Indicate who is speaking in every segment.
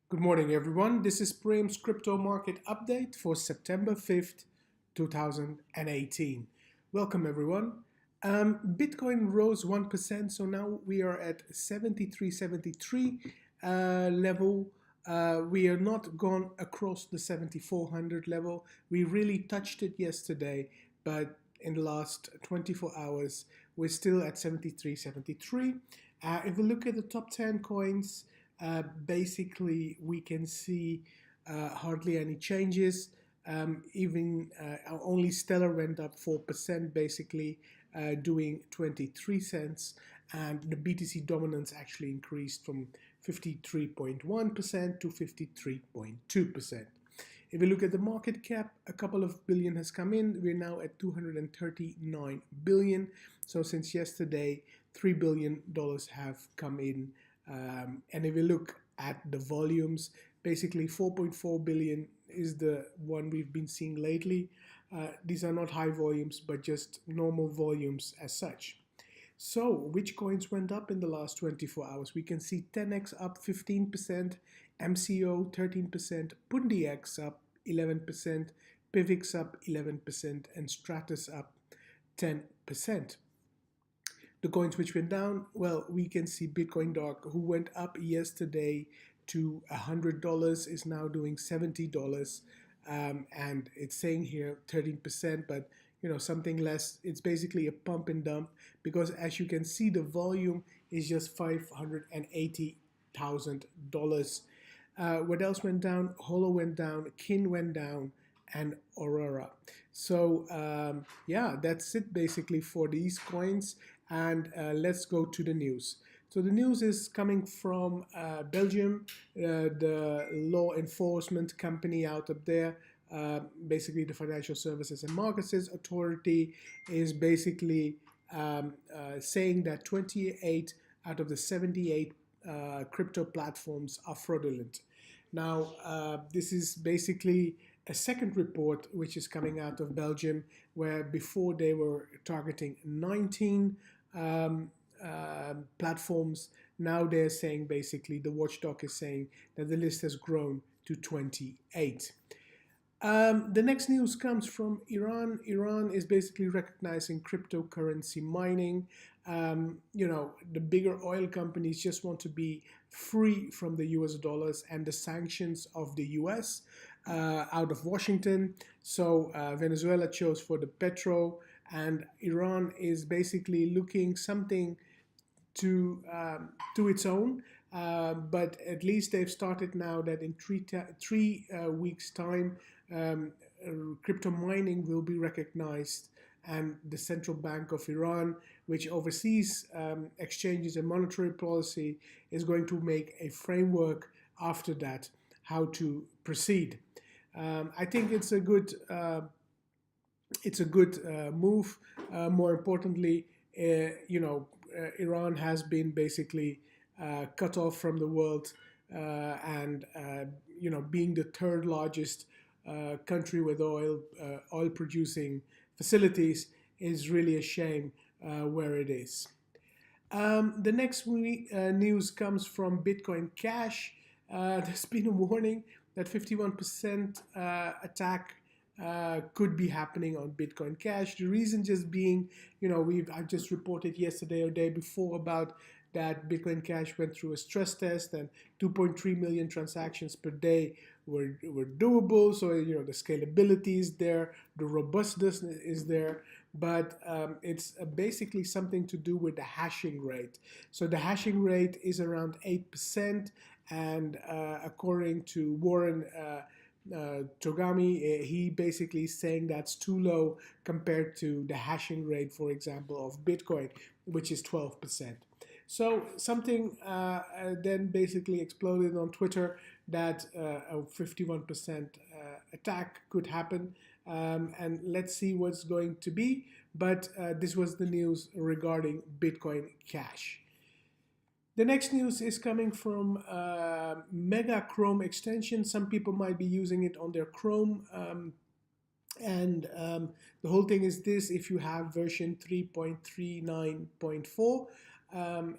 Speaker 1: Good morning, everyone. This is Prem's crypto market update for September 5th, 2018. Welcome, everyone. Bitcoin rose 1%, so now we are at 7373 level. We are not gone across the 7400 level. We really touched it yesterday, but in the last 24 hours, we're still at 7373. If we look at the top 10 coins, basically we can see hardly any changes. Even only Stellar went up 4%, basically doing 23 cents, and the BTC dominance actually increased from 53.1% to 53.2%. If we look at the market cap, a couple of billion has come in. We're now at 239 billion. So since yesterday, $3 billion have come in. And if we look at the volumes, basically 4.4 billion is the one we've been seeing lately. These are not high volumes, but just normal volumes as such. So which coins went up in the last 24 hours? We can see 10x up 15%, MCO 13%, PundiX up 11%, Pivix up 11%, and Stratus up 10%. The coins which went down, well, we can see Bitcoin Dark, who went up yesterday to $100, is now doing $70, and it's saying here 13%, but something less. It's basically a pump and dump, because as you can see, the volume is just $580,000. What else went down? Holo went down, Kin went down, and Aurora. So yeah, that's it basically for these coins. And let's go to the news. So the news is coming from Belgium, the law enforcement company out up there. Basically, the Financial Services and Markets Authority is basically saying that 28 out of the 78 crypto platforms are fraudulent. Now, this is basically a second report which is coming out of Belgium, where before they were targeting 19 platforms. Now they're saying, basically, the watchdog is saying that the list has grown to 28. The next news comes from Iran. Iran is basically recognizing cryptocurrency mining. The bigger oil companies just want to be free from the US dollars and the sanctions of the US out of Washington. So Venezuela chose for the petro, and Iran is basically looking something to its own. But at least they've started now that in three weeks' time, crypto mining will be recognized, and the Central Bank of Iran, which oversees exchanges and monetary policy, is going to make a framework after that how to proceed. I think it's a good move. More importantly, Iran has been basically cut off from the world, and being the third largest country with oil producing facilities is really a shame where it is. The next news comes from Bitcoin Cash. There's been a warning that 51% attack could be happening on Bitcoin Cash. The reason just being, I just reported yesterday or day before about that Bitcoin Cash went through a stress test, and 2.3 million transactions per day were doable. So the scalability is there, the robustness is there, but it's basically something to do with the hashing rate. So the hashing rate is around 8%, and according to Warren Togami, he basically is saying that's too low compared to the hashing rate, for example, of Bitcoin, which is 12%. So something then basically exploded on Twitter that a 51% attack could happen, and let's see what's going to be. But this was the news regarding Bitcoin Cash. The next news is coming from Mega Chrome extension. Some people might be using it on their Chrome. And the whole thing is this: if you have version 3.39.4,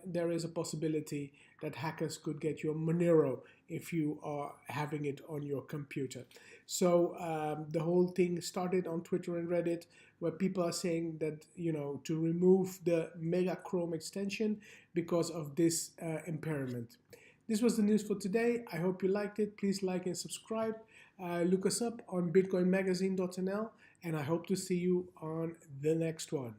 Speaker 1: there is a possibility that hackers could get your Monero if you are having it on your computer. So the whole thing started on Twitter and Reddit, where people are saying that, to remove the Mega Chrome extension because of this impairment. This was the news for today. I hope you liked it. Please like and subscribe. Look us up on bitcoinmagazine.nl, and I hope to see you on the next one.